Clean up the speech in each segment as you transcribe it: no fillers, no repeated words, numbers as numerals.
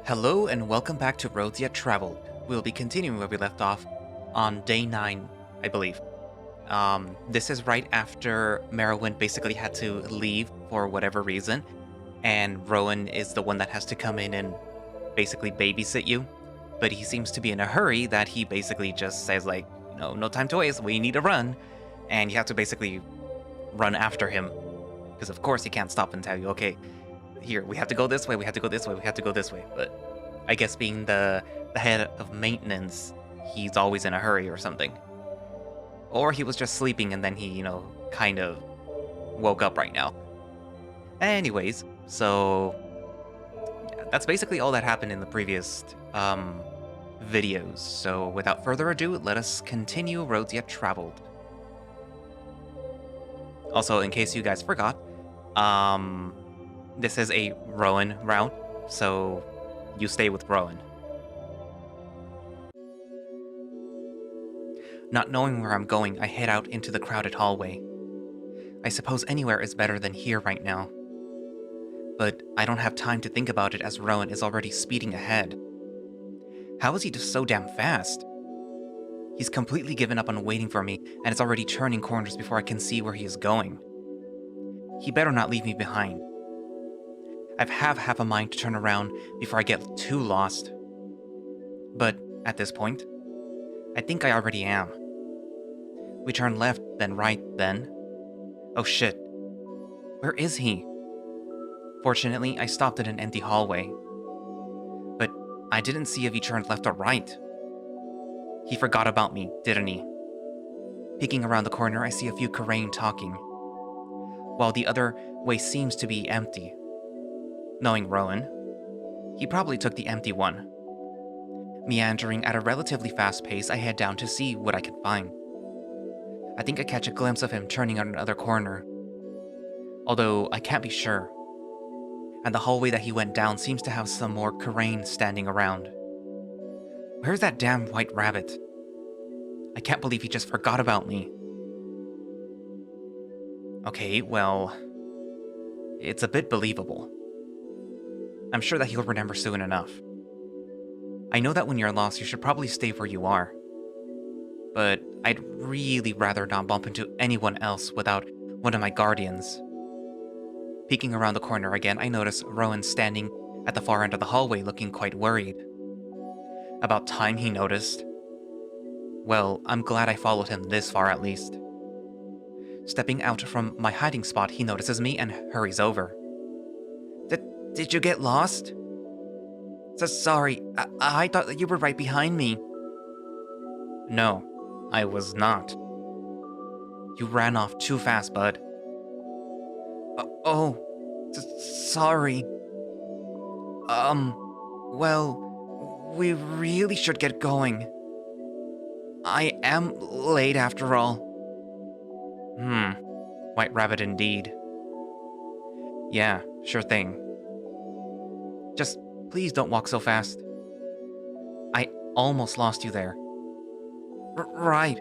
Hello and welcome back to Roads Yet Traveled. We'll be continuing where we left off on day 9, I believe. This is right after Merowyn basically had to leave for whatever reason, and Rhoun is the one that has to come in and basically babysit you. But he seems to be in a hurry that he basically just says like, no time to waste, we need to run. And you have to basically run after him. Because of course he can't stop and tell you, okay, here, we have to go this way, we have to go this way, we have to go this way. But I guess being the head of maintenance, he's always in a hurry or something. Or he was just sleeping and then he, kind of woke up right now. Anyways, so that's basically all that happened in the previous videos. So without further ado, let us continue Roads Yet Traveled. Also, in case you guys forgot, this is a Rhoun route, so you stay with Rhoun. Not knowing where I'm going, I head out into the crowded hallway. I suppose anywhere is better than here right now. But I don't have time to think about it as Rhoun is already speeding ahead. How is he just so damn fast? He's completely given up on waiting for me and is already turning corners before I can see where he is going. He better not leave me behind. I've half a mind to turn around before I get too lost. But at this point, I think I already am. We turn left, then right, then... Oh shit. Where is he? Fortunately, I stopped at an empty hallway. But I didn't see if he turned left or right. He forgot about me, didn't he? Peeking around the corner, I see a few Carain talking, while the other way seems to be empty. Knowing Rhoun, he probably took the empty one. Meandering at a relatively fast pace, I head down to see what I can find. I think I catch a glimpse of him turning on another corner, although I can't be sure. And the hallway that he went down seems to have some more Carain standing around. Where's that damn white rabbit? I can't believe he just forgot about me. Okay, well, it's a bit believable. I'm sure that he'll remember soon enough. I know that when you're lost, you should probably stay where you are. But I'd really rather not bump into anyone else without one of my guardians. Peeking around the corner again, I notice Rhoun standing at the far end of the hallway looking quite worried. About time he noticed. Well, I'm glad I followed him this far at least. Stepping out from my hiding spot, he notices me and hurries over. Did you get lost? So sorry, I thought that you were right behind me. No, I was not. You ran off too fast, bud. Sorry. Well, we really should get going. I am late after all. White rabbit indeed. Yeah, sure thing. Just please don't walk so fast. I almost lost you there. Right.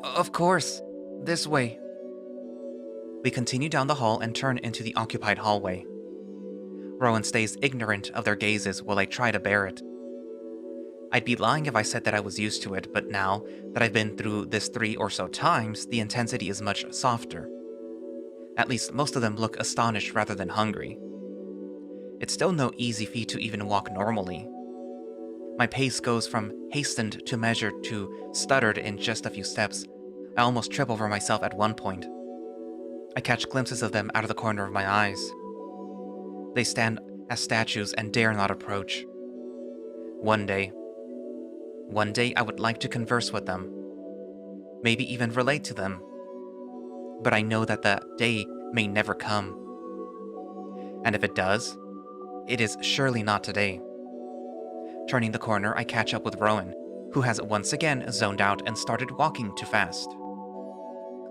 Of course. This way. We continue down the hall and turn into the occupied hallway. Rhoun stays ignorant of their gazes while I try to bear it. I'd be lying if I said that I was used to it, but now that I've been through this 3 or so times, the intensity is much softer. At least most of them look astonished rather than hungry. It's still no easy feat to even walk normally. My pace goes from hastened to measured to stuttered in just a few steps. I almost trip over myself at one point. I catch glimpses of them out of the corner of my eyes. They stand as statues and dare not approach. One day I would like to converse with them. Maybe even relate to them. But I know that that day may never come. And if it does, it is surely not today. Turning the corner, I catch up with Rhoun, who has once again zoned out and started walking too fast.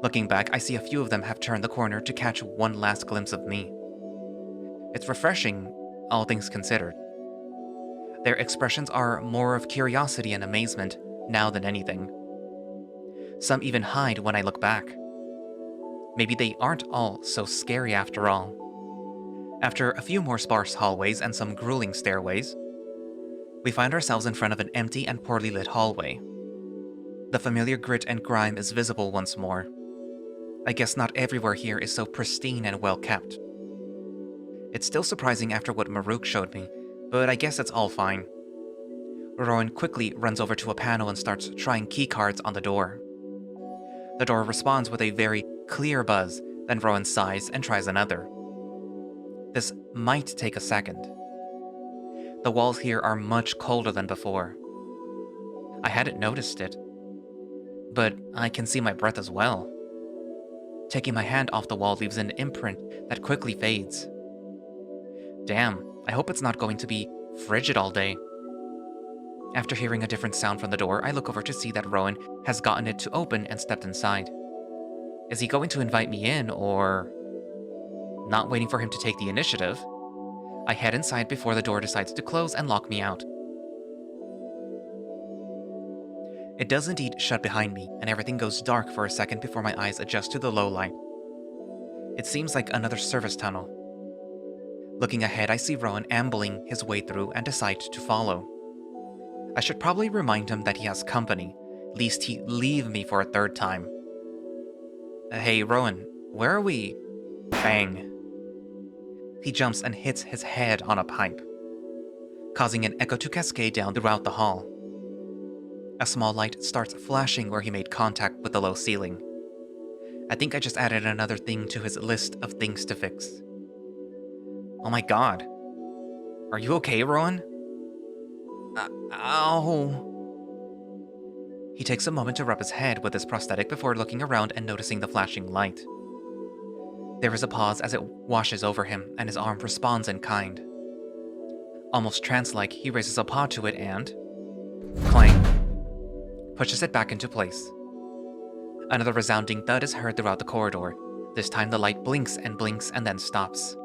Looking back, I see a few of them have turned the corner to catch one last glimpse of me. It's refreshing, all things considered. Their expressions are more of curiosity and amazement now than anything. Some even hide when I look back. Maybe they aren't all so scary after all. After a few more sparse hallways and some grueling stairways, we find ourselves in front of an empty and poorly lit hallway. The familiar grit and grime is visible once more. I guess not everywhere here is so pristine and well kept. It's still surprising after what Maruk showed me, but I guess it's all fine. Rhoun quickly runs over to a panel and starts trying keycards on the door. The door responds with a very clear buzz, then Rhoun sighs and tries another. This might take a second. The walls here are much colder than before. I hadn't noticed it, but I can see my breath as well. Taking my hand off the wall leaves an imprint that quickly fades. Damn, I hope it's not going to be frigid all day. After hearing a different sound from the door, I look over to see that Rhoun has gotten it to open and stepped inside. Is he going to invite me in, or... Not waiting for him to take the initiative, I head inside before the door decides to close and lock me out. It does indeed shut behind me, and everything goes dark for a second before my eyes adjust to the low light. It seems like another service tunnel. Looking ahead, I see Rhoun ambling his way through and decide to follow. I should probably remind him that he has company, lest he leave me for a third time. Hey, Rhoun, where are we? Bang. He jumps and hits his head on a pipe, causing an echo to cascade down throughout the hall. A small light starts flashing where he made contact with the low ceiling. I think I just added another thing to his list of things to fix. Oh my god. Are you okay, Rhoun? Ow. He takes a moment to rub his head with his prosthetic before looking around and noticing the flashing light. There is a pause as it washes over him, and his arm responds in kind. Almost trance-like, he raises a paw to it and... clang! Pushes it back into place. Another resounding thud is heard throughout the corridor. This time the light blinks and then stops.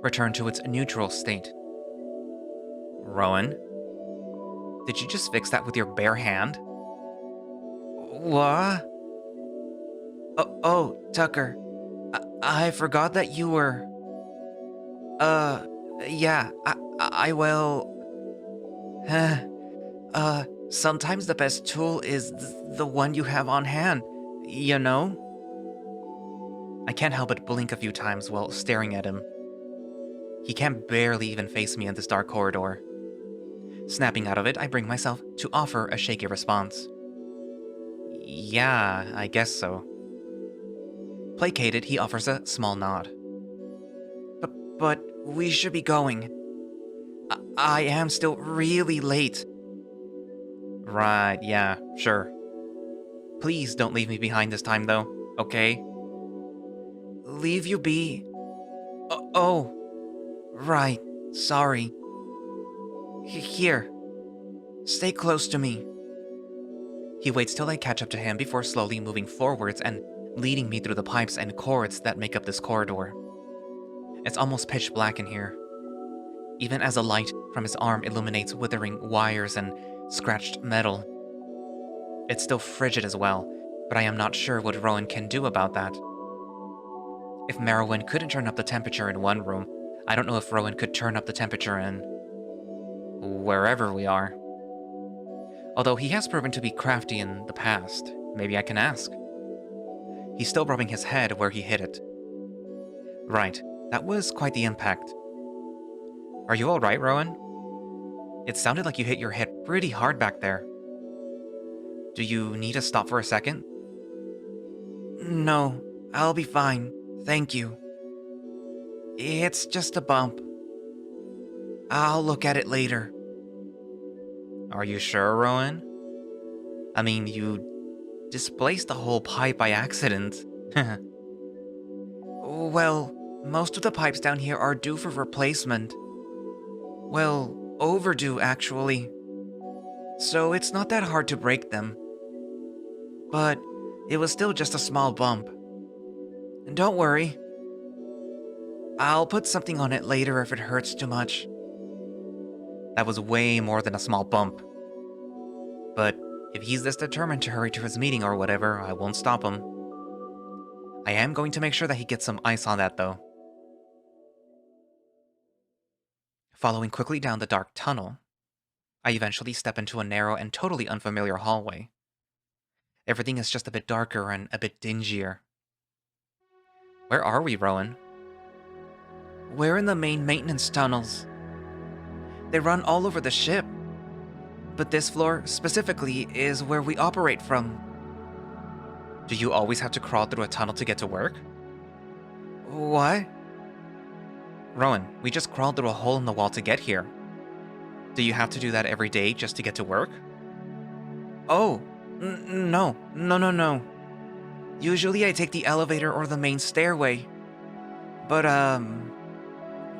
Return to its neutral state. Rhoun? Did you just fix that with your bare hand? What? Oh, Tucker. I forgot that you were... yeah, I will... sometimes the best tool is the one you have on hand, you know? I can't help but blink a few times while staring at him. He can barely even face me in this dark corridor. Snapping out of it, I bring myself to offer a shaky response. Yeah, I guess so. Placated, he offers a small nod. But we should be going. I am still really late. Right, yeah, sure. Please don't leave me behind this time, though, okay? Leave you be? Oh, right, sorry. Here, stay close to me. He waits till I catch up to him before slowly moving forwards and leading me through the pipes and cords that make up this corridor. It's almost pitch black in here, even as a light from his arm illuminates withering wires and scratched metal. It's still frigid as well, but I am not sure what Rhoun can do about that. If Merowyn couldn't turn up the temperature in one room, I don't know if Rhoun could turn up the temperature in... wherever we are. Although he has proven to be crafty in the past, maybe I can ask. He's still rubbing his head where he hit it. Right, that was quite the impact. Are you alright, Rhoun? It sounded like you hit your head pretty hard back there. Do you need to stop for a second? No, I'll be fine, thank you. It's just a bump. I'll look at it later. Are you sure, Rhoun? I mean, you displaced the whole pipe by accident. Well, most of the pipes down here are due for replacement. Well, overdue, actually. So it's not that hard to break them. But it was still just a small bump. And don't worry. I'll put something on it later if it hurts too much. That was way more than a small bump. But if he's this determined to hurry to his meeting or whatever, I won't stop him. I am going to make sure that he gets some ice on that, though. Following quickly down the dark tunnel, I eventually step into a narrow and totally unfamiliar hallway. Everything is just a bit darker and a bit dingier. Where are we, Rhoun? We're in the main maintenance tunnels. They run all over the ship. But this floor, specifically, is where we operate from. Do you always have to crawl through a tunnel to get to work? What? Rhoun, we just crawled through a hole in the wall to get here. Do you have to do that every day just to get to work? Oh, no. Usually I take the elevator or the main stairway. But,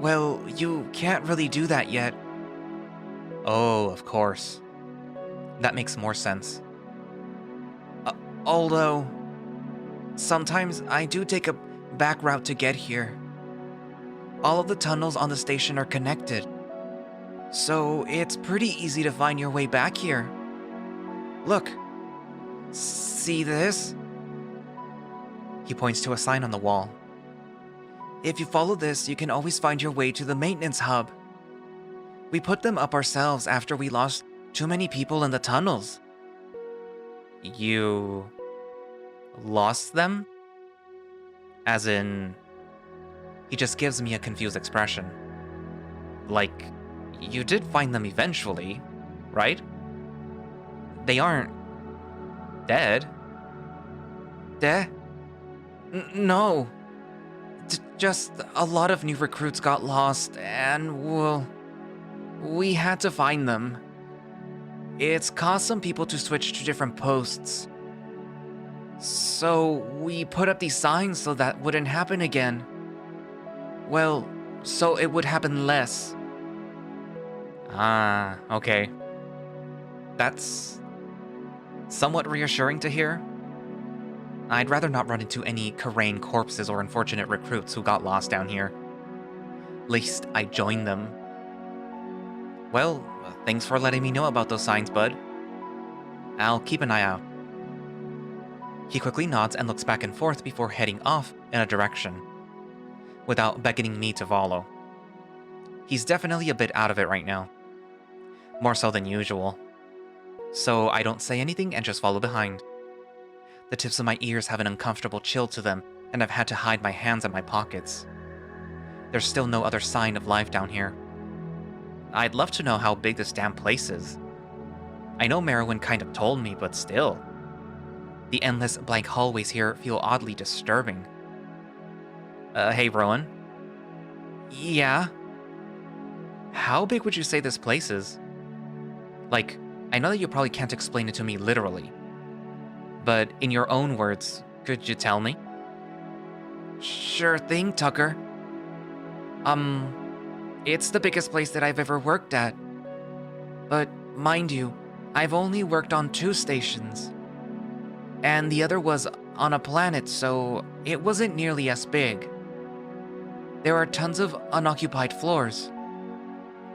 well, you can't really do that yet. Oh, of course. That makes more sense. Although, sometimes I do take a back route to get here. All of the tunnels on the station are connected. So it's pretty easy to find your way back here. Look. See this? He points to a sign on the wall. If you follow this, you can always find your way to the maintenance hub. We put them up ourselves after we lost too many people in the tunnels. You lost them? As in... He just gives me a confused expression. Like, you did find them eventually, right? They aren't dead. No. Just a lot of new recruits got lost, and well, we had to find them. It's caused some people to switch to different posts. So we put up these signs so that wouldn't happen again. Well, so it would happen less. Ah, okay. That's somewhat reassuring to hear. I'd rather not run into any Carain corpses or unfortunate recruits who got lost down here. Least I joined them. Well, thanks for letting me know about those signs, bud. I'll keep an eye out. He quickly nods and looks back and forth before heading off in a direction, without beckoning me to follow. He's definitely a bit out of it right now. More so than usual. So I don't say anything and just follow behind. The tips of my ears have an uncomfortable chill to them, and I've had to hide my hands in my pockets. There's still no other sign of life down here. I'd love to know how big this damn place is. I know Merowyn kind of told me, but still. The endless blank hallways here feel oddly disturbing. Hey, Rhoun? Yeah? How big would you say this place is? Like, I know that you probably can't explain it to me literally. But in your own words, could you tell me? Sure thing, Tucker. It's the biggest place that I've ever worked at. But mind you, I've only worked on 2 stations. And the other was on a planet, so it wasn't nearly as big. There are tons of unoccupied floors.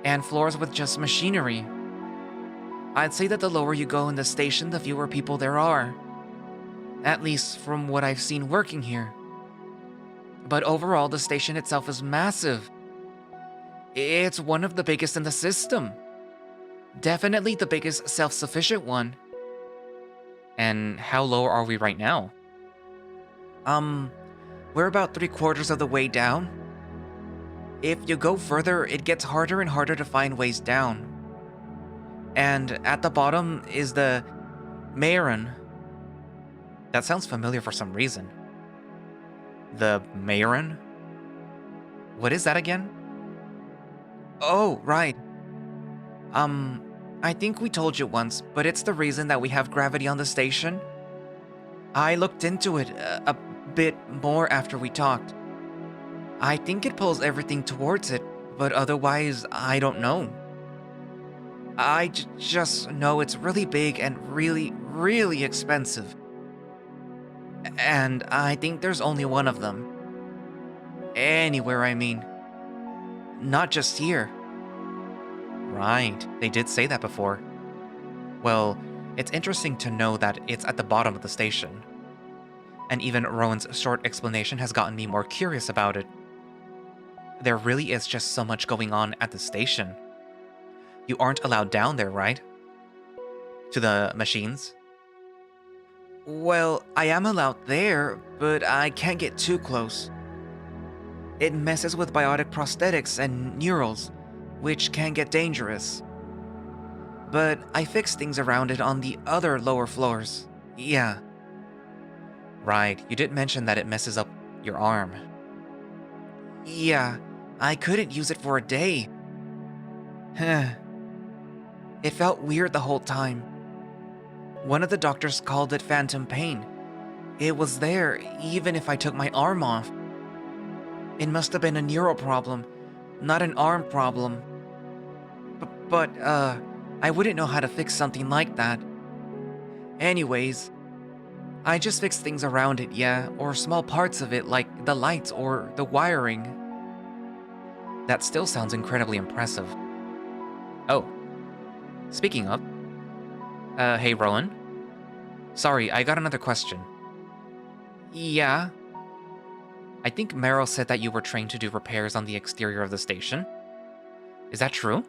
And floors with just machinery. I'd say that the lower you go in the station, the fewer people there are. At least from what I've seen working here. But overall, the station itself is massive. It's one of the biggest in the system. Definitely the biggest self-sufficient one. And how low are we right now? We're about 3/4 of the way down. If you go further, it gets harder and harder to find ways down. And at the bottom is the Carain. That sounds familiar for some reason. The Carain? What is that again? Oh, right. I think we told you once, but it's the reason that we have gravity on the station. I looked into it a bit more after we talked. I think it pulls everything towards it, but otherwise, I don't know. I just know it's really big and really, really expensive. And I think there's only one of them. Anywhere, I mean. Not just here. Right, they did say that before. Well, it's interesting to know that it's at the bottom of the station. And even Rhoun's short explanation has gotten me more curious about it. There really is just so much going on at the station. You aren't allowed down there, right? To the machines? Well, I am allowed there, but I can't get too close. It messes with biotic prosthetics and neurals, which can get dangerous. But I fixed things around it on the other lower floors. Yeah. Right, you did mention that it messes up your arm. Yeah, I couldn't use it for a day. It felt weird the whole time. One of the doctors called it phantom pain. It was there even if I took my arm off. It must have been a neural problem, not an arm problem. But I wouldn't know how to fix something like that. Anyways, I just fixed things around it, yeah, or small parts of it like the lights or the wiring. That still sounds incredibly impressive. Oh, speaking of, hey Rhoun. Sorry, I got another question. Yeah, I think Meryl said that you were trained to do repairs on the exterior of the station. Is that true?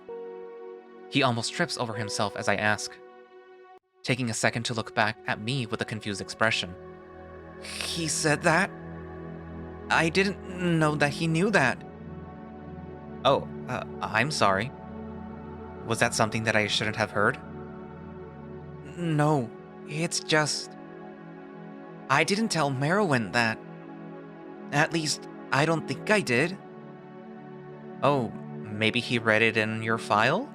He almost trips over himself as I ask, taking a second to look back at me with a confused expression. he said that? I didn't know that he knew that. Oh, I'm sorry. Was that something that I shouldn't have heard? No, it's just... I didn't tell Merowyn that. At least, I don't think I did. Oh, maybe he read it in your file?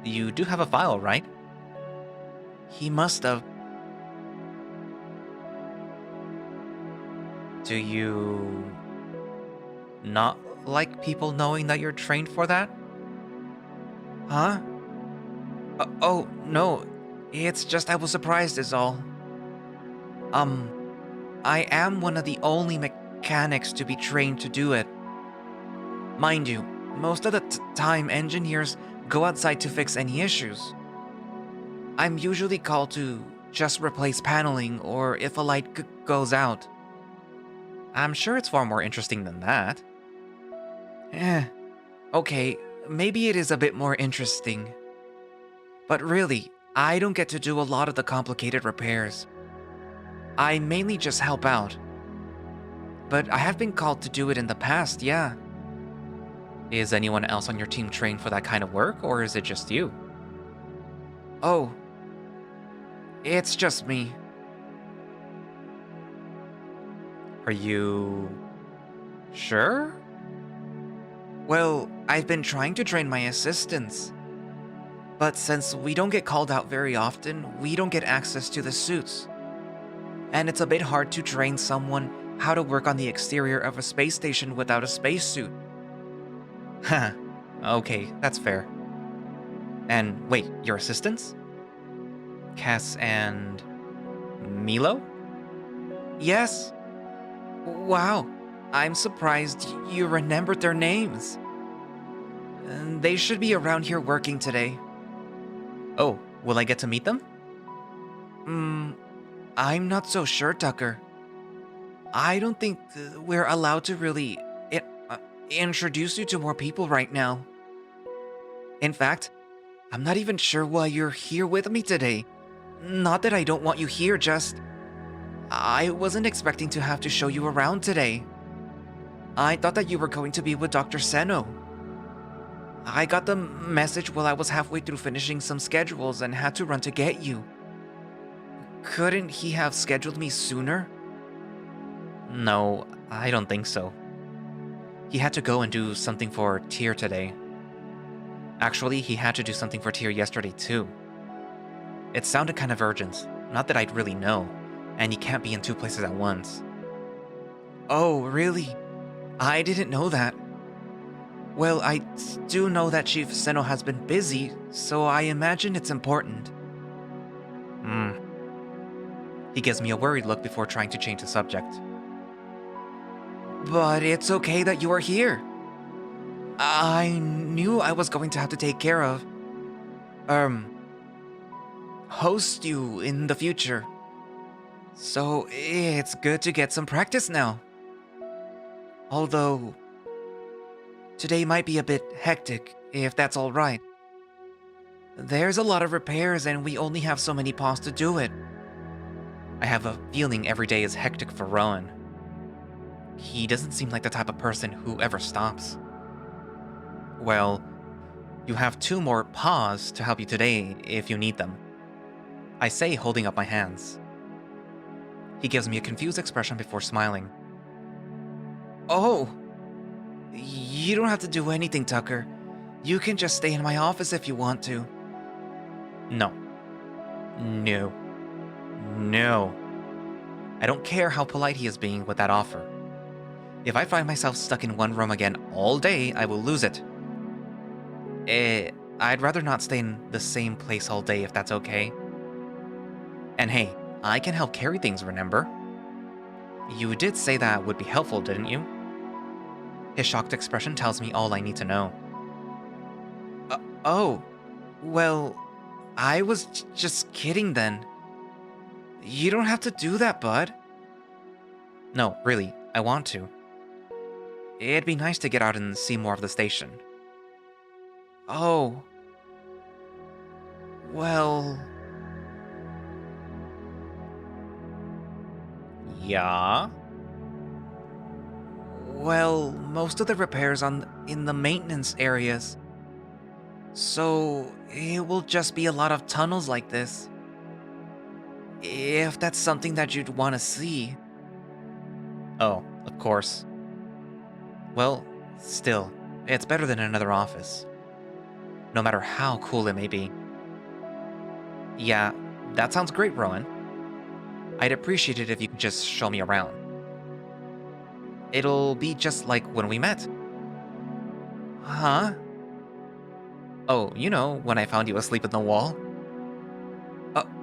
You do have a file, right? He must have. Do you not like people knowing that you're trained for that? Huh? Oh, no. It's just I was surprised is all. I am one of the only mechanics to be trained to do it. Mind you, most of the time engineers go outside to fix any issues. I'm usually called to just replace paneling or if a light goes out. I'm sure it's far more interesting than that. Okay, maybe it is a bit more interesting. But really, I don't get to do a lot of the complicated repairs. I mainly just help out. But I have been called to do it in the past, yeah. Is anyone else on your team trained for that kind of work, or is it just you? Oh. It's just me. Are you sure? Well, I've been trying to train my assistants. But since we don't get called out very often, we don't get access to the suits. And it's a bit hard to train someone how to work on the exterior of a space station without a spacesuit. Huh. Okay, that's fair. And wait, your assistants? Cass and Milo? Yes. Wow, I'm surprised you remembered their names. They should be around here working today. Oh, will I get to meet them? I'm not so sure, Tucker. I don't think we're allowed to really introduce you to more people right now. In fact, I'm not even sure why you're here with me today. Not that I don't want you here, just... I wasn't expecting to have to show you around today. I thought that you were going to be with Dr. Seno. I got the message while I was halfway through finishing some schedules and had to run to get you. Couldn't he have scheduled me sooner? No, I don't think so. He had to go and do something for Tyr today. Actually, he had to do something for Tyr yesterday too. It sounded kind of urgent, not that I'd really know, and he can't be in two places at once. Oh, really? I didn't know that. Well, I do know that Chief Seno has been busy, so I imagine it's important. He gives me a worried look before trying to change the subject. But it's okay that you are here. I knew I was going to have to take care of... host you in the future. So it's good to get some practice now. Although, Today might be a bit hectic, if that's alright. There's a lot of repairs and we only have so many paws to do it. I have a feeling every day is hectic for Rhoun. He doesn't seem like the type of person who ever stops. Well, you have 2 more paws to help you today if you need them. I say, holding up my hands. He gives me a confused expression before smiling. Oh! You don't have to do anything, Tucker. You can just stay in my office if you want to. No. No. No. I don't care how polite he is being with that offer. If I find myself stuck in one room again all day, I will lose it. I'd rather not stay in the same place all day if that's okay. And hey, I can help carry things, remember? You did say that would be helpful, didn't you? His shocked expression tells me all I need to know. Oh, well, I was just kidding then. You don't have to do that, bud. No, really, I want to. It'd be nice to get out and see more of the station. Oh. Well... Yeah? Well, most of the repairs in the maintenance areas. So, it will just be a lot of tunnels like this. If that's something that you'd want to see. Oh, of course. Well, still, it's better than another office. No matter how cool it may be. Yeah, that sounds great, Rhoun. I'd appreciate it if you could just show me around. It'll be just like when we met. Huh? Oh, you know, when I found you asleep in the wall?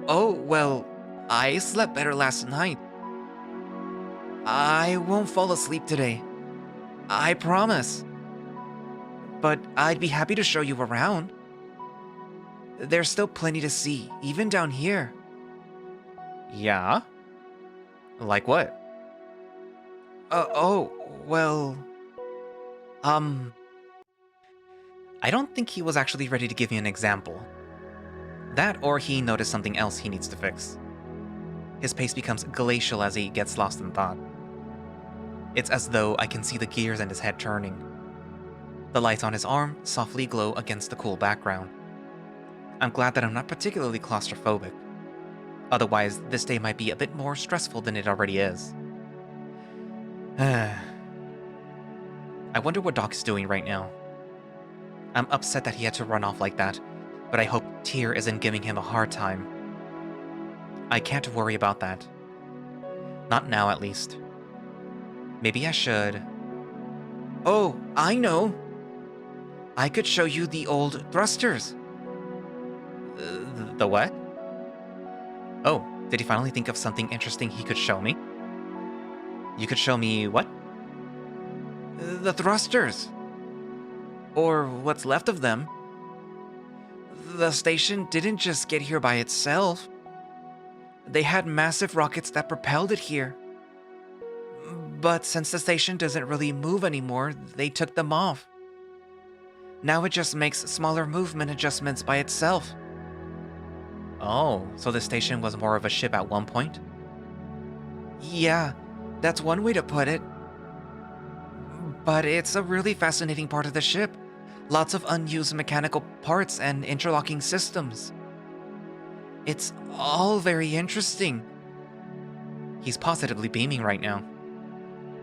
Oh, well, I slept better last night. I won't fall asleep today. I promise. But I'd be happy to show you around. There's still plenty to see, even down here. Yeah? Like what? Well... I don't think he was actually ready to give me an example. That or he noticed something else he needs to fix. His pace becomes glacial as he gets lost in thought. It's as though I can see the gears in his head turning. The lights on his arm softly glow against the cool background. I'm glad that I'm not particularly claustrophobic. Otherwise, this day might be a bit more stressful than it already is. I wonder what Doc is doing right now. I'm upset that he had to run off like that, but I hope Tyr isn't giving him a hard time. I can't worry about that. Not now, at least. Maybe I should... Oh, I know! I could show you the old thrusters. The what? Oh, did he finally think of something interesting he could show me? You could show me what? The thrusters. Or what's left of them. The station didn't just get here by itself. They had massive rockets that propelled it here. But since the station doesn't really move anymore, they took them off. Now it just makes smaller movement adjustments by itself. Oh, so the station was more of a ship at one point? Yeah, that's one way to put it. But it's a really fascinating part of the ship. Lots of unused mechanical parts and interlocking systems. It's all very interesting. He's positively beaming right now.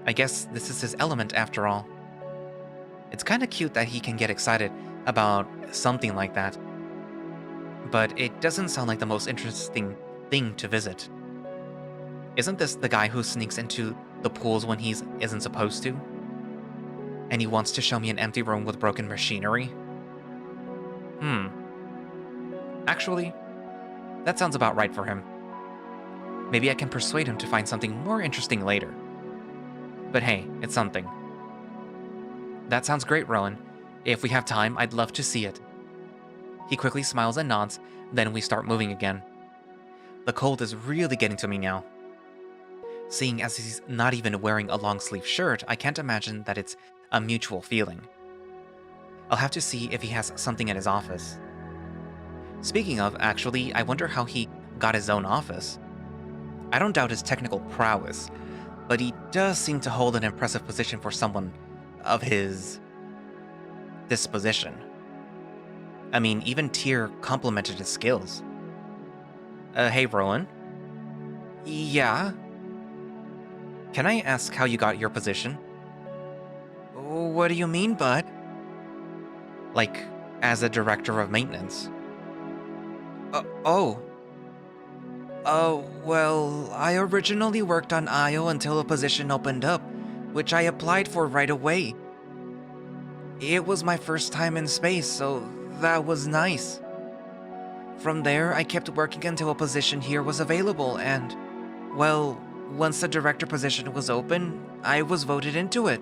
I guess this is his element after all. It's kinda cute that he can get excited about something like that. But it doesn't sound like the most interesting thing to visit. Isn't this the guy who sneaks into the pools when he isn't supposed to? And he wants to show me an empty room with broken machinery? Actually, that sounds about right for him. Maybe I can persuade him to find something more interesting later. But hey, it's something. That sounds great, Rhoun. If we have time, I'd love to see it. He quickly smiles and nods, then we start moving again. The cold is really getting to me now. Seeing as he's not even wearing a long-sleeve shirt, I can't imagine that it's a mutual feeling. I'll have to see if he has something at his office. Speaking of, actually, I wonder how he got his own office. I don't doubt his technical prowess, but he does seem to hold an impressive position for someone of his disposition. I mean, even Tyr complimented his skills. Hey, Rhoun, Yeah? can I ask how you got your position? What do you mean, bud? Like, as a director of maintenance? Oh. Well, I originally worked on Io until a position opened up, which I applied for right away. It was my first time in space, so that was nice. From there, I kept working until a position here was available, and, well, once the director position was open, I was voted into it.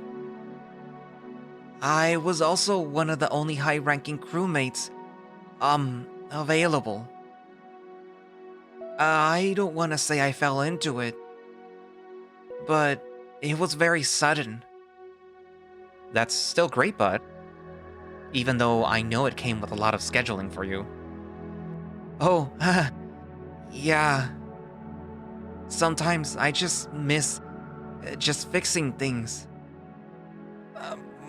I was also one of the only high-ranking crewmates, available. I don't want to say I fell into it, but it was very sudden. That's still great, bud. Even though I know it came with a lot of scheduling for you. Oh, yeah. Sometimes I just miss just fixing things.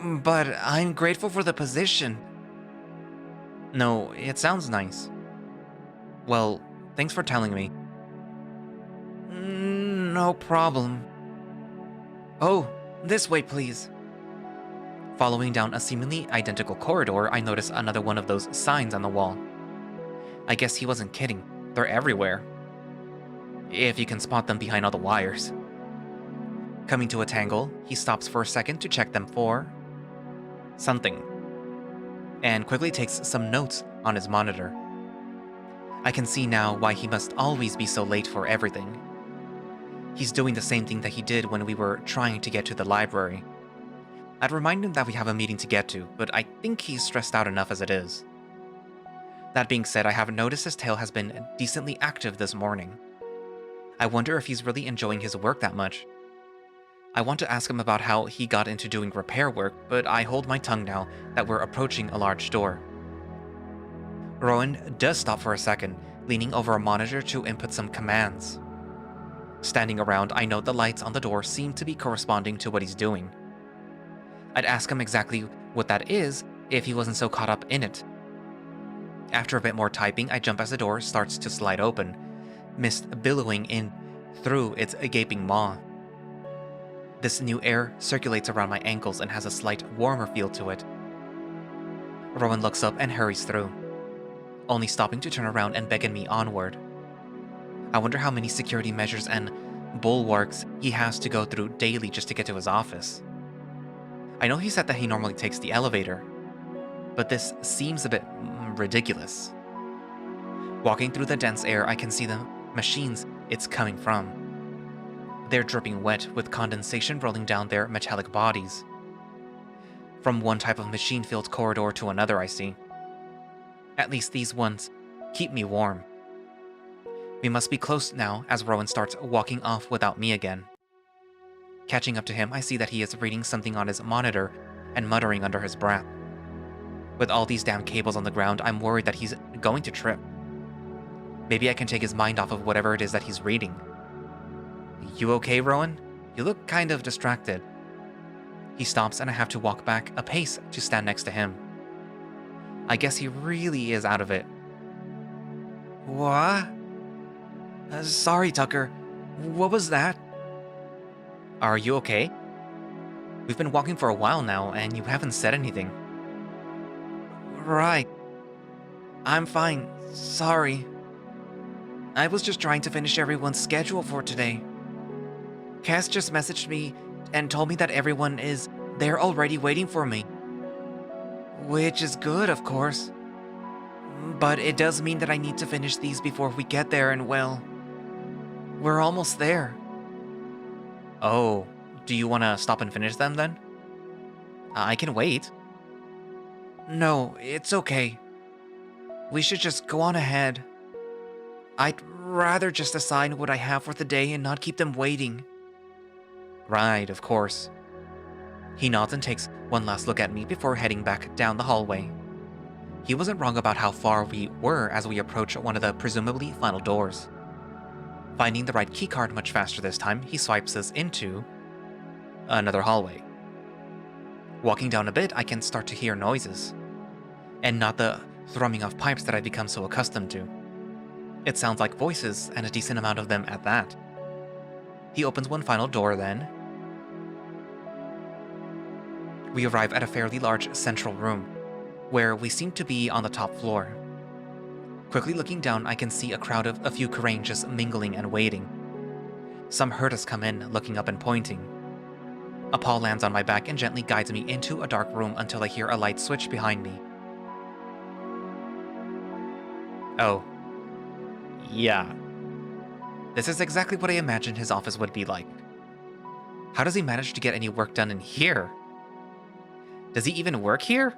But I'm grateful for the position. No, it sounds nice. Well, thanks for telling me. No problem. Oh, this way, please. Following down a seemingly identical corridor, I notice another one of those signs on the wall. I guess he wasn't kidding. They're everywhere. If you can spot them behind all the wires. Coming to a tangle, he stops for a second to check them for something, and quickly takes some notes on his monitor. I can see now why he must always be so late for everything. He's doing the same thing that he did when we were trying to get to the library. I'd remind him that we have a meeting to get to, but I think he's stressed out enough as it is. That being said, I have noticed his tail has been decently active this morning. I wonder if he's really enjoying his work that much. I want to ask him about how he got into doing repair work, but I hold my tongue now that we're approaching a large door. Rhoun does stop for a second, leaning over a monitor to input some commands. Standing around, I note the lights on the door seem to be corresponding to what he's doing. I'd ask him exactly what that is if he wasn't so caught up in it. After a bit more typing, I jump as the door starts to slide open, mist billowing in through its gaping maw. This new air circulates around my ankles and has a slight warmer feel to it. Rhoun looks up and hurries through, only stopping to turn around and beckon me onward. I wonder how many security measures and bulwarks he has to go through daily just to get to his office. I know he said that he normally takes the elevator, but this seems a bit ridiculous. Walking through the dense air, I can see the machines it's coming from. They're dripping wet with condensation rolling down their metallic bodies. From one type of machine-filled corridor to another, I see. At least these ones keep me warm. We must be close now as Rhoun starts walking off without me again. Catching up to him, I see that he is reading something on his monitor and muttering under his breath. With all these damn cables on the ground, I'm worried that he's going to trip. Maybe I can take his mind off of whatever it is that he's reading. You okay, Rhoun? You look kind of distracted. He stops and I have to walk back a pace to stand next to him. I guess he really is out of it. What? Sorry, Tucker. What was that? Are you okay? We've been walking for a while now and you haven't said anything. Right. I'm fine. Sorry. I was just trying to finish everyone's schedule for today. Cass just messaged me and told me that everyone is there already waiting for me. Which is good, of course. But it does mean that I need to finish these before we get there and, well, we're almost there. Oh, do you want to stop and finish them then? I can wait. No, it's okay. We should just go on ahead. I'd rather just assign what I have for the day and not keep them waiting. Right, of course. He nods and takes one last look at me before heading back down the hallway. He wasn't wrong about how far we were as we approached one of the presumably final doors. Finding the right keycard much faster this time, he swipes us into another hallway. Walking down a bit, I can start to hear noises, and not the thrumming of pipes that I've become so accustomed to. It sounds like voices, and a decent amount of them at that. He opens one final door then. We arrive at a fairly large central room, where we seem to be on the top floor. Quickly looking down, I can see a crowd of a few Carain just mingling and waiting. Some herd us come in, looking up and pointing. A paw lands on my back and gently guides me into a dark room until I hear a light switch behind me. Oh. Yeah. This is exactly what I imagined his office would be like. How does he manage to get any work done in here? Does he even work here?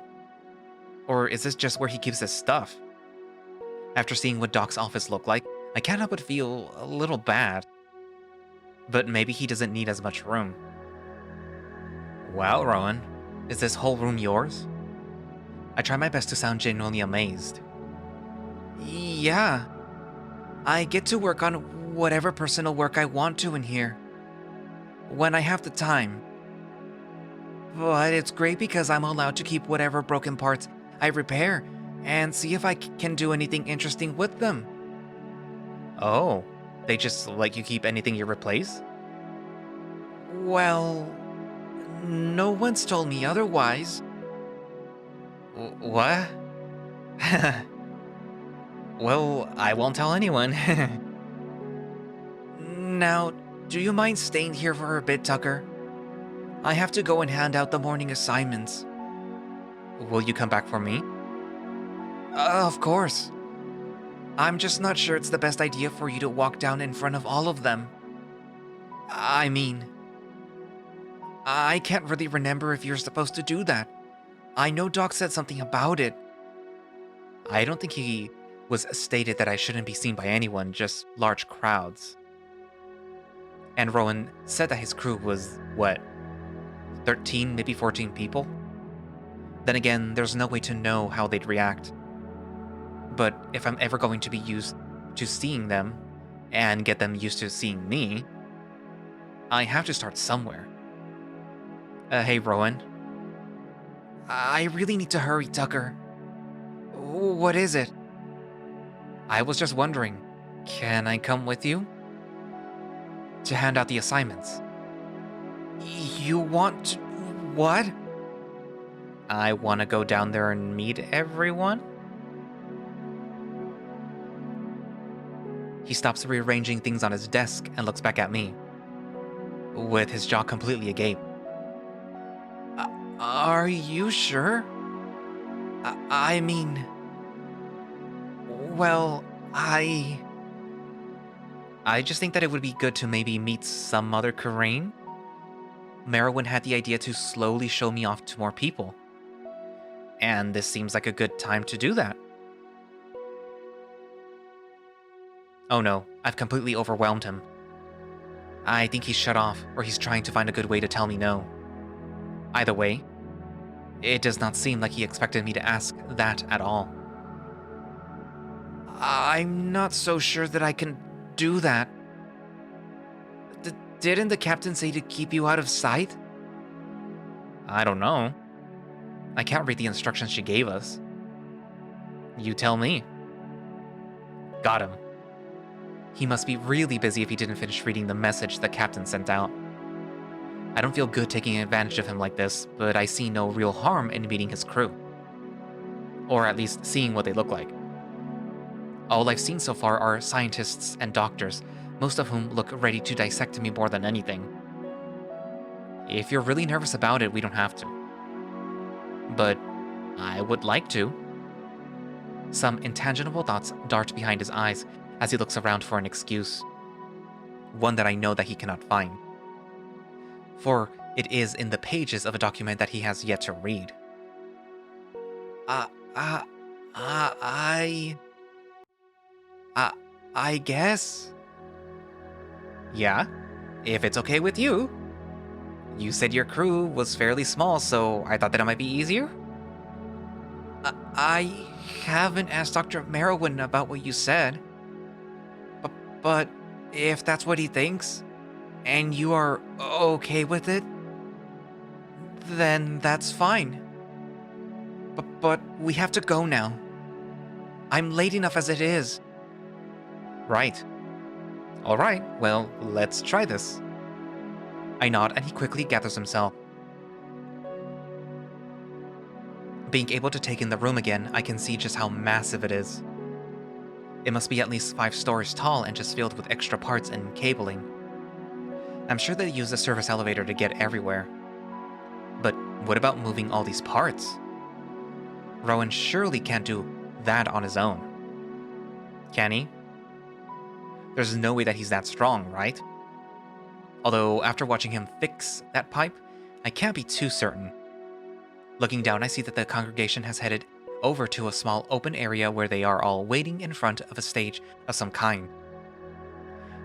Or is this just where he keeps his stuff? After seeing what Doc's office looked like, I can't help but feel a little bad. But maybe he doesn't need as much room. Well, Rhoun, is this whole room yours? I try my best to sound genuinely amazed. Yeah. I get to work on whatever personal work I want to in here, when I have the time. But it's great because I'm allowed to keep whatever broken parts I repair and see if I can do anything interesting with them. Oh, they just let you keep anything you replace? Well, no one's told me otherwise. What? Well, I won't tell anyone. Now, do you mind staying here for a bit, Tucker? I have to go and hand out the morning assignments. Will you come back for me? Of course. I'm just not sure it's the best idea for you to walk down in front of all of them. I mean, I can't really remember if you're supposed to do that. I know Doc said something about it. I don't think he was stated that I shouldn't be seen by anyone, just large crowds. And Rhoun said that his crew was, what, 13, maybe 14 people? Then again, there's no way to know how they'd react. But if I'm ever going to be used to seeing them, and get them used to seeing me, I have to start somewhere. Hey, Rhoun. I really need to hurry, Tucker. What is it? I was just wondering, can I come with you? To hand out the assignments. You want to... what? I want to go down there and meet everyone. He stops rearranging things on his desk and looks back at me, with his jaw completely agape. Are you sure? I mean... well, I just think that it would be good to maybe meet some other Carain. Merowyn had the idea to slowly show me off to more people. And this seems like a good time to do that. Oh no, I've completely overwhelmed him. I think he's shut off, or he's trying to find a good way to tell me no. Either way, it does not seem like he expected me to ask that at all. I'm not so sure that I can do that. Didn't the captain say to keep you out of sight? I don't know. I can't read the instructions she gave us. You tell me. Got him. He must be really busy if he didn't finish reading the message the captain sent out. I don't feel good taking advantage of him like this, but I see no real harm in meeting his crew. Or at least seeing what they look like. All I've seen so far are scientists and doctors, most of whom look ready to dissect me more than anything. If you're really nervous about it, we don't have to. But I would like to. Some intangible thoughts dart behind his eyes as he looks around for an excuse. One that I know that he cannot find. For it is in the pages of a document that he has yet to read. I guess. Yeah, if it's okay with you. You said your crew was fairly small, so I thought that it might be easier? I haven't asked Dr. Merowyn about what you said. But if that's what he thinks, and you are okay with it, then that's fine. But we have to go now. I'm late enough as it is. Right. Alright, well, let's try this. I nod and he quickly gathers himself. Being able to take in the room again, I can see just how massive it is. It must be at least 5 stories tall and just filled with extra parts and cabling. I'm sure they use the service elevator to get everywhere. But what about moving all these parts? Rhoun surely can't do that on his own. Can he? There's no way that he's that strong, right? Although, after watching him fix that pipe, I can't be too certain. Looking down, I see that the congregation has headed over to a small open area where they are all waiting in front of a stage of some kind.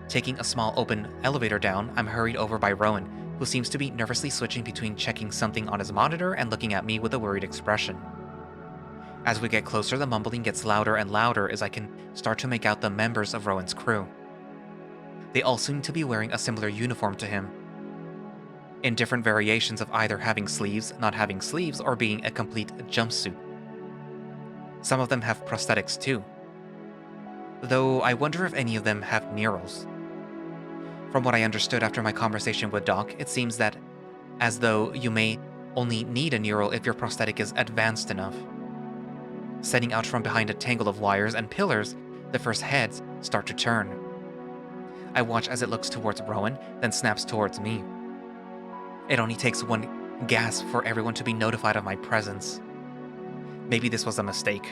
Taking a small open elevator down, I'm hurried over by Rhoun, who seems to be nervously switching between checking something on his monitor and looking at me with a worried expression. As we get closer, the mumbling gets louder and louder as I can start to make out the members of Rhoun's crew. They all seem to be wearing a similar uniform to him, in different variations of either having sleeves, not having sleeves, or being a complete jumpsuit. Some of them have prosthetics too, though I wonder if any of them have neurals. From what I understood after my conversation with Doc, it seems that as though you may only need a neural if your prosthetic is advanced enough. Setting out from behind a tangle of wires and pillars, the first heads start to turn. I watch as it looks towards Rhoun, then snaps towards me. It only takes one gasp for everyone to be notified of my presence. Maybe this was a mistake.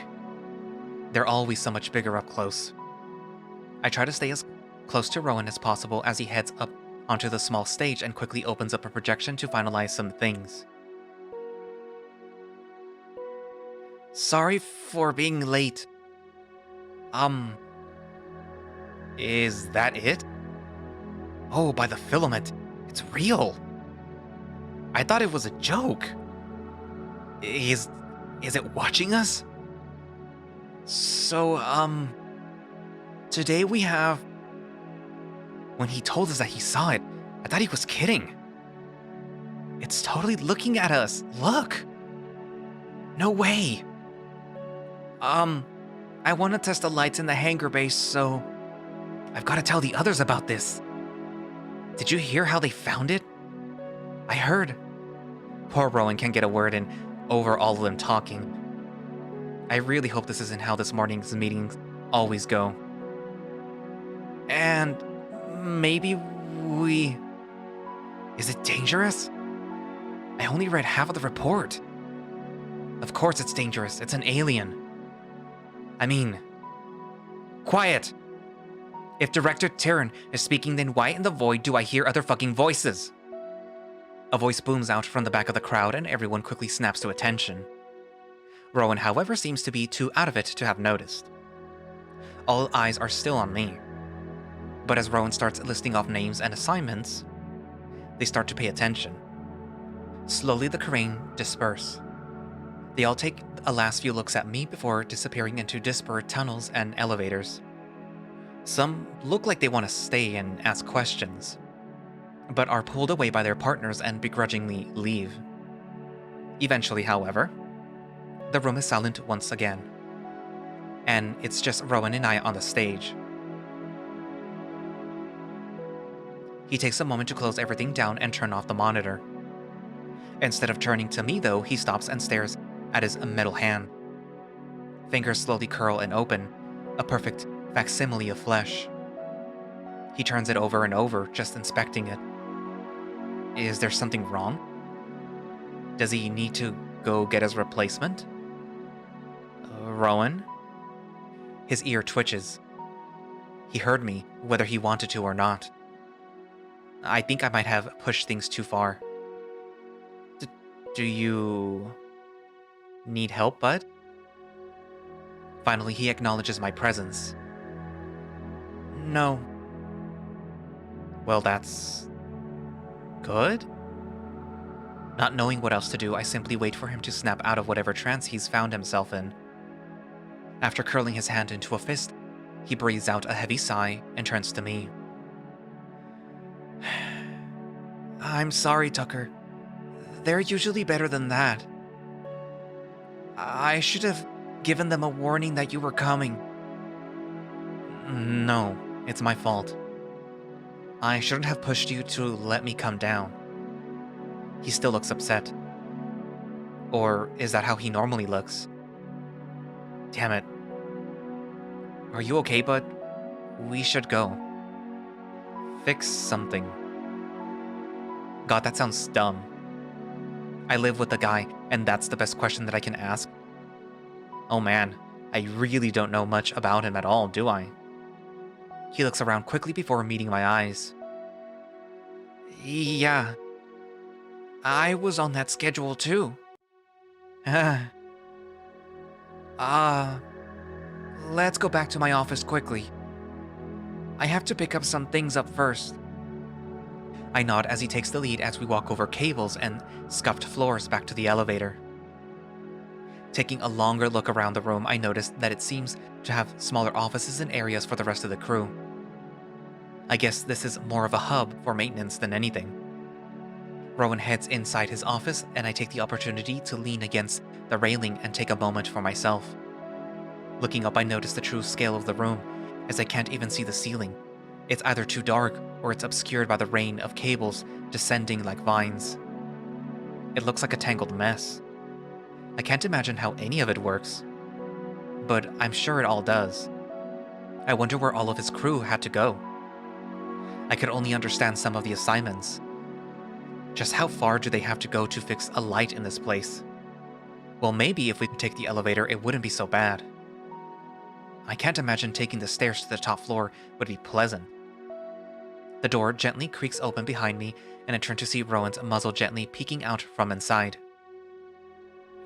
They're always so much bigger up close. I try to stay as close to Rhoun as possible as he heads up onto the small stage and quickly opens up a projection to finalize some things. Sorry for being late. Is that it? Oh, by the filament. It's real. I thought it was a joke. Is it watching us? So, today we have... When he told us that he saw it, I thought he was kidding. It's totally looking at us. Look. No way. I want to test the lights in the hangar base, so... I've got to tell the others about this. Did you hear how they found it? I heard. Poor Rhoun can't get a word in over all of them talking. I really hope this isn't how this morning's meetings always go. And maybe we... Is it dangerous? I only read half of the report. Of course it's dangerous. It's an alien. I mean... Quiet! If Director Tyrion is speaking, then why in the void do I hear other fucking voices? A voice booms out from the back of the crowd and everyone quickly snaps to attention. Rhoun, however, seems to be too out of it to have noticed. All eyes are still on me. But as Rhoun starts listing off names and assignments, they start to pay attention. Slowly the Carain disperse. They all take a last few looks at me before disappearing into disparate tunnels and elevators. Some look like they want to stay and ask questions, but are pulled away by their partners and begrudgingly leave. Eventually, however, the room is silent once again, and it's just Rhoun and I on the stage. He takes a moment to close everything down and turn off the monitor. Instead of turning to me, though, he stops and stares at his metal hand. Fingers slowly curl and open, a perfect facsimile of flesh. He turns it over and over, just inspecting it. Is there something wrong? Does he need to go get his replacement? Rhoun? His ear twitches. He heard me, whether he wanted to or not. I think I might have pushed things too far. Do you... need help, bud? Finally, he acknowledges my presence. No. Well, that's... good? Not knowing what else to do, I simply wait for him to snap out of whatever trance he's found himself in. After curling his hand into a fist, he breathes out a heavy sigh and turns to me. I'm sorry, Tucker. They're usually better than that. I should have given them a warning that you were coming. No, it's my fault. I shouldn't have pushed you to let me come down. He still looks upset. Or is that how he normally looks? Damn it. Are you okay, bud? We should go. Fix something. God, that sounds dumb. I live with the guy, and that's the best question that I can ask. Oh man, I really don't know much about him at all, do I? He looks around quickly before meeting my eyes. Yeah. I was on that schedule too. Let's go back to my office quickly. I have to pick up some things up first. I nod as he takes the lead as we walk over cables and scuffed floors back to the elevator. Taking a longer look around the room, I notice that it seems to have smaller offices and areas for the rest of the crew. I guess this is more of a hub for maintenance than anything. Rhoun heads inside his office, and I take the opportunity to lean against the railing and take a moment for myself. Looking up, I notice the true scale of the room, as I can't even see the ceiling. It's either too dark, or it's obscured by the rain of cables descending like vines. It looks like a tangled mess. I can't imagine how any of it works. But I'm sure it all does. I wonder where all of his crew had to go. I could only understand some of the assignments. Just how far do they have to go to fix a light in this place? Well, maybe if we could take the elevator, it wouldn't be so bad. I can't imagine taking the stairs to the top floor would be pleasant. The door gently creaks open behind me, and I turn to see Rhoun's muzzle gently peeking out from inside.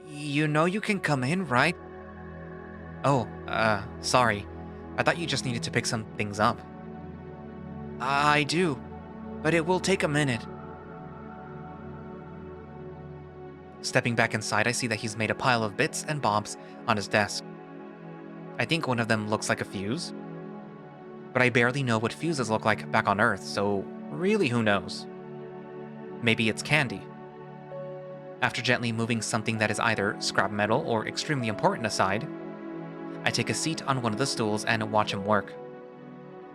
You know you can come in, right? Oh, sorry. I thought you just needed to pick some things up. I do, but it will take a minute. Stepping back inside, I see that he's made a pile of bits and bobs on his desk. I think one of them looks like a fuse. But I barely know what fuses look like back on Earth, so really who knows? Maybe it's candy. After gently moving something that is either scrap metal or extremely important aside, I take a seat on one of the stools and watch him work.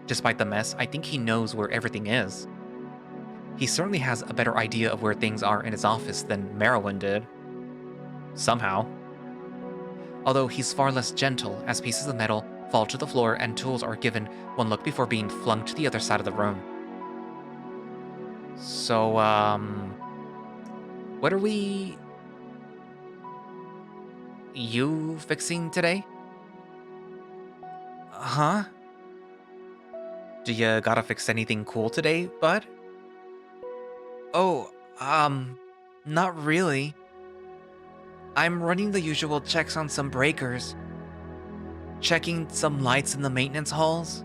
Despite the mess, I think he knows where everything is. He certainly has a better idea of where things are in his office than Merowyn did. Somehow. Although he's far less gentle, as pieces of metal fall to the floor and tools are given one look before being flung to the other side of the room. So, what are you fixing today? Huh? Do you gotta fix anything cool today, bud? Oh, not really. I'm running the usual checks on some breakers. Checking some lights in the maintenance halls.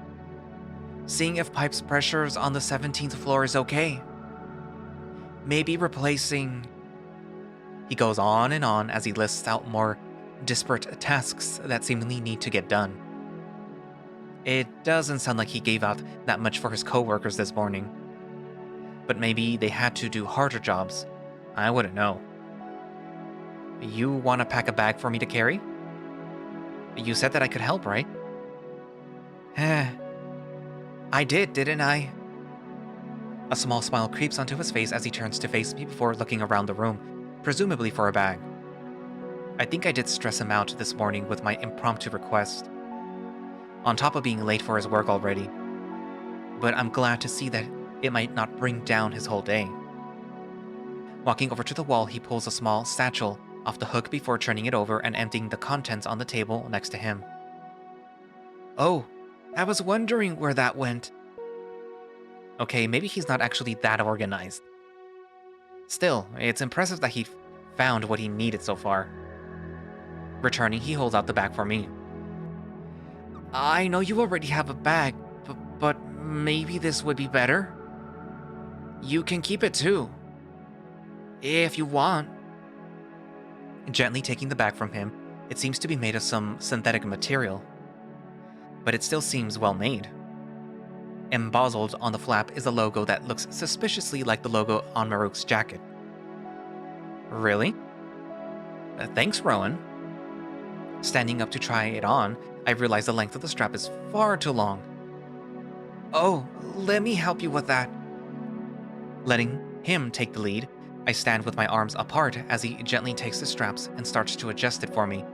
Seeing if pipes pressures on the 17th floor is okay. Maybe replacing... He goes on and on as he lists out more disparate tasks that seemingly need to get done. It doesn't sound like he gave out that much for his coworkers this morning. But maybe they had to do harder jobs. I wouldn't know. You want to pack a bag for me to carry? You said that I could help, right? I did, didn't I? A small smile creeps onto his face as he turns to face me before looking around the room, presumably for a bag. I think I did stress him out this morning with my impromptu request, on top of being late for his work already. But I'm glad to see that it might not bring down his whole day. Walking over to the wall, he pulls a small satchel off the hook before turning it over and emptying the contents on the table next to him. Oh, I was wondering where that went. Okay, maybe he's not actually that organized. Still, it's impressive that he found what he needed so far. Returning, he holds out the bag for me. I know you already have a bag, but maybe this would be better? You can keep it too. If you want. Gently taking the bag from him, it seems to be made of some synthetic material. But it still seems well made. Embossed on the flap is a logo that looks suspiciously like the logo on Maruk's jacket. Really? Thanks, Rhoun. Standing up to try it on, I realize the length of the strap is far too long. Oh, let me help you with that. Letting him take the lead, I stand with my arms apart as he gently takes the straps and starts to adjust it for me.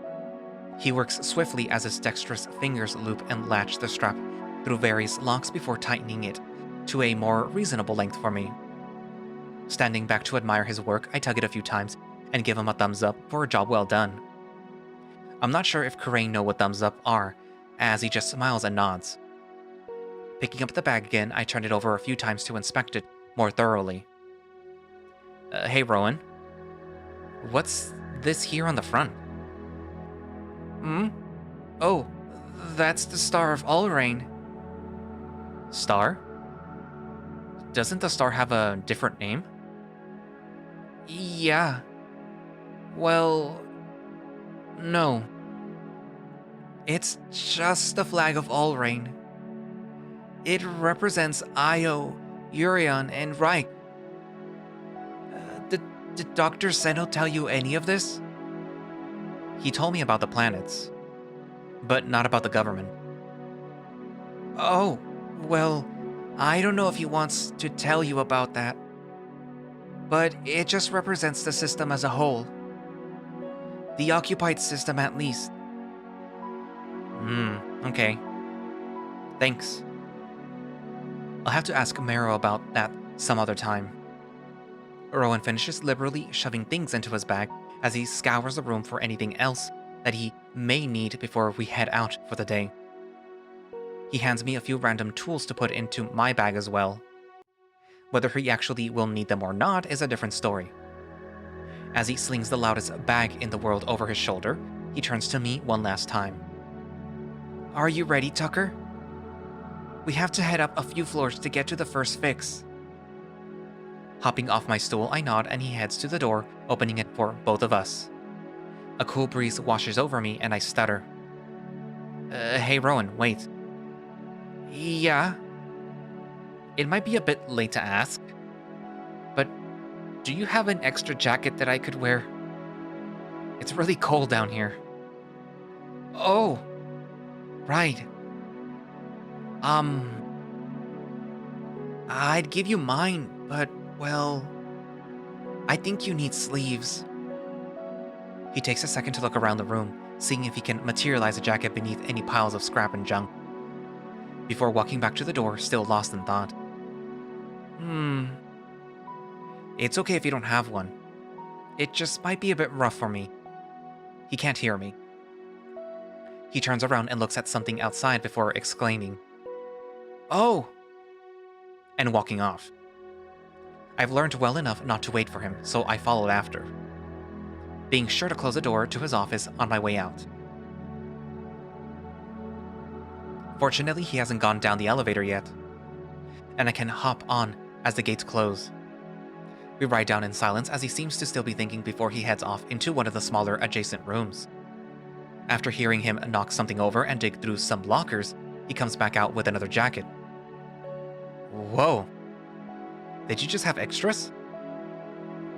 He works swiftly as his dexterous fingers loop and latch the strap through various locks before tightening it to a more reasonable length for me. Standing back to admire his work, I tug it a few times and give him a thumbs up for a job well done. I'm not sure if Carain know what thumbs up are, as he just smiles and nods. Picking up the bag again, I turn it over a few times to inspect it more thoroughly. Hey, Rhoun. What's this here on the front? Oh, that's the Star of Carain. Star? Doesn't the star have a different name? Yeah. Well, no. It's just the flag of Carain. It represents Io, Urion, and Reich. Did Dr. Seno tell you any of this? He told me about the planets, but not about the government. Oh, well, I don't know if he wants to tell you about that. But it just represents the system as a whole. The occupied system, at least. Okay. Thanks. I'll have to ask Mero about that some other time. Rhoun finishes liberally shoving things into his bag as he scours the room for anything else that he may need before we head out for the day. He hands me a few random tools to put into my bag as well. Whether he actually will need them or not is a different story. As he slings the loudest bag in the world over his shoulder, he turns to me one last time. Are you ready, Tucker? We have to head up a few floors to get to the first fix. Hopping off my stool, I nod and he heads to the door, opening it for both of us. A cool breeze washes over me and I stutter. Hey Rhoun, wait. Yeah? It might be a bit late to ask, but do you have an extra jacket that I could wear? It's really cold down here. Oh, right. I'd give you mine, but, well, I think you need sleeves. He takes a second to look around the room, seeing if he can materialize a jacket beneath any piles of scrap and junk, before walking back to the door, still lost in thought. It's okay if you don't have one. It just might be a bit rough for me. He can't hear me. He turns around and looks at something outside before exclaiming, Oh! and walking off. I've learned well enough not to wait for him, so I followed after, being sure to close the door to his office on my way out. Fortunately, he hasn't gone down the elevator yet, and I can hop on as the gates close. We ride down in silence as he seems to still be thinking before he heads off into one of the smaller adjacent rooms. After hearing him knock something over and dig through some lockers, he comes back out with another jacket. Whoa. Did you just have extras?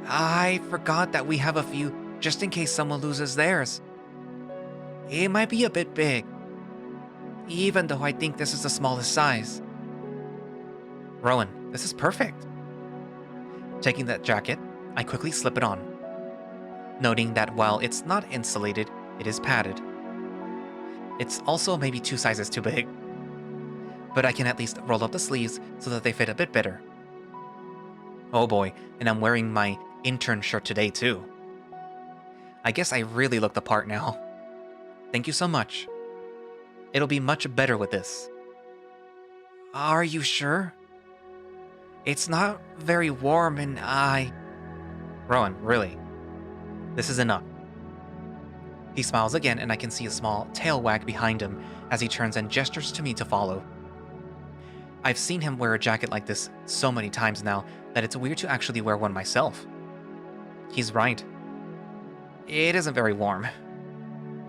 I forgot that we have a few just in case someone loses theirs. It might be a bit big, even though I think this is the smallest size. Rhoun, this is perfect. Taking that jacket, I quickly slip it on, noting that while it's not insulated, it is padded. It's also maybe 2 sizes too big, but I can at least roll up the sleeves so that they fit a bit better. Oh boy, and I'm wearing my intern shirt today too. I guess I really look the part now. Thank you so much. It'll be much better with this. Are you sure? It's not very warm and Rhoun, really. This is enough. He smiles again and I can see a small tail wag behind him as he turns and gestures to me to follow. I've seen him wear a jacket like this so many times now that it's weird to actually wear one myself. He's right. It isn't very warm,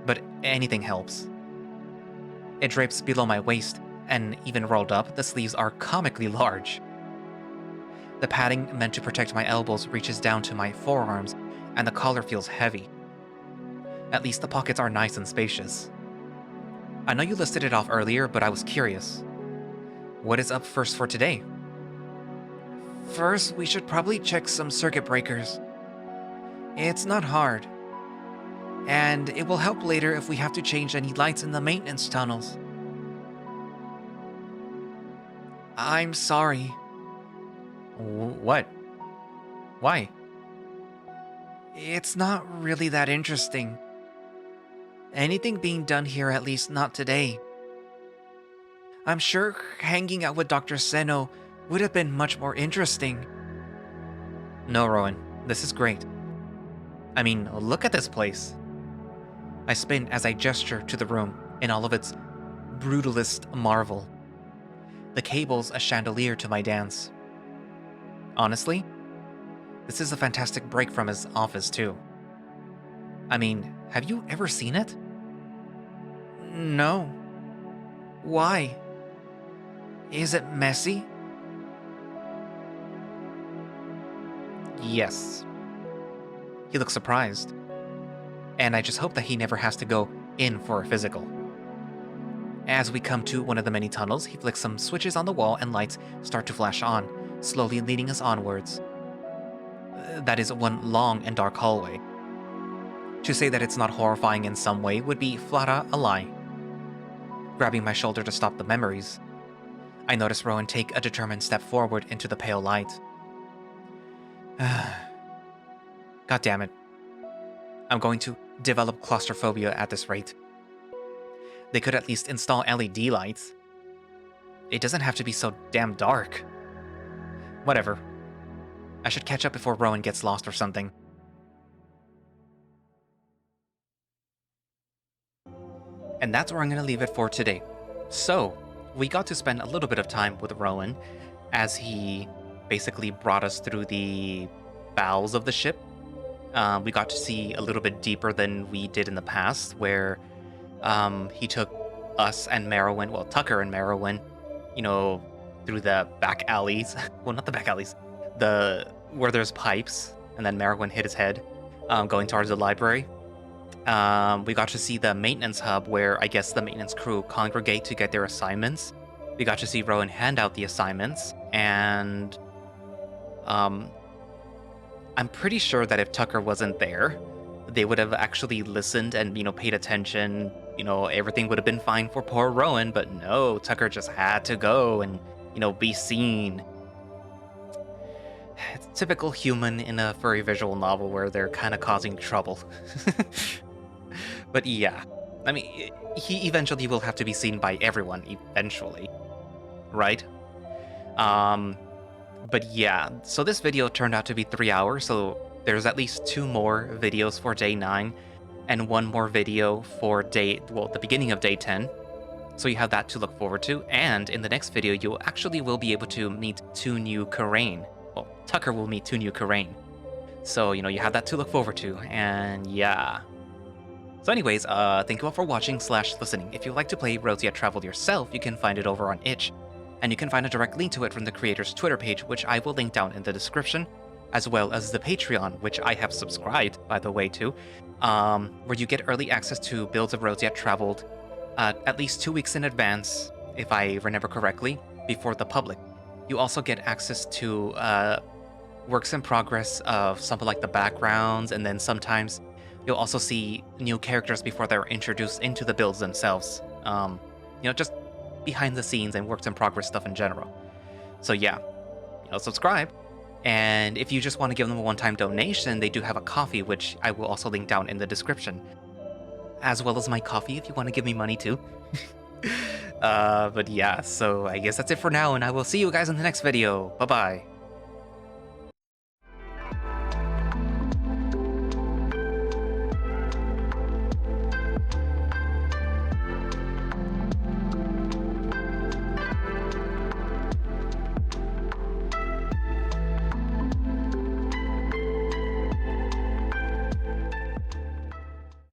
but anything helps. It drapes below my waist, and even rolled up, the sleeves are comically large. The padding meant to protect my elbows reaches down to my forearms, and the collar feels heavy. At least the pockets are nice and spacious. I know you listed it off earlier, but I was curious. What is up first for today? First, we should probably check some circuit breakers. It's not hard. And it will help later if we have to change any lights in the maintenance tunnels. I'm sorry. What? Why? It's not really that interesting. Anything being done here, at least not today. I'm sure hanging out with Dr. Seno would have been much more interesting. No, Rhoun, this is great. I mean, look at this place. I spin as I gesture to the room in all of its brutalist marvel. The cable's a chandelier to my dance. Honestly, this is a fantastic break from his office, too. I mean, have you ever seen it? No. Why? Is it messy? Yes. He looks surprised. And I just hope that he never has to go in for a physical. As we come to one of the many tunnels, he flicks some switches on the wall and lights start to flash on, slowly leading us onwards. That is one long and dark hallway. To say that it's not horrifying in some way would be flat out a lie. Grabbing my shoulder to stop the memories, I notice Rhoun take a determined step forward into the pale light. God damn it. I'm going to develop claustrophobia at this rate. They could at least install LED lights. It doesn't have to be so damn dark. Whatever. I should catch up before Rhoun gets lost or something. And that's where I'm going to leave it for today. So, we got to spend a little bit of time with Rhoun as he basically brought us through the bowels of the ship. We got to see a little bit deeper than we did in the past, where he took us and Merowyn, well, Tucker and Merowyn, through the back alleys. Well, not the back alleys. Where there's pipes, and then Merowyn hit his head, going towards the library. We got to see the maintenance hub, where I guess the maintenance crew congregate to get their assignments. We got to see Rhoun hand out the assignments, and I'm pretty sure that if Tucker wasn't there, they would have actually listened and, paid attention. Everything would have been fine for poor Rhoun, but no, Tucker just had to go and, be seen. It's typical human in a furry visual novel where they're kind of causing trouble. But yeah, I mean, he eventually will have to be seen by everyone, eventually. Right? But yeah, so this video turned out to be 3 hours, so there's at least 2 more videos for day 9, and 1 more video for the beginning of day 10. So you have that to look forward to, and in the next video, you actually will be able to meet 2 new Carain. Well, Tucker will meet 2 new Carain. So, you have that to look forward to, and yeah. So anyways, thank you all for watching / listening. If you'd like to play Roads Yet Traveled yourself, you can find it over on itch. And you can find a direct link to it from the creator's Twitter page, which I will link down in the description, as well as the Patreon, which I have subscribed, by the way, to, where you get early access to builds of Roads Yet Traveled at least 2 weeks in advance, if I remember correctly, before the public. You also get access to works in progress of something like the backgrounds, and then sometimes you'll also see new characters before they're introduced into the builds themselves. Just behind the scenes and works in progress stuff in general. So yeah, subscribe. And if you just want to give them a one-time donation, they do have a coffee, which I will also link down in the description. As well as my coffee if you want to give me money too. But yeah, so I guess that's it for now, and I will see you guys in the next video. Bye-bye.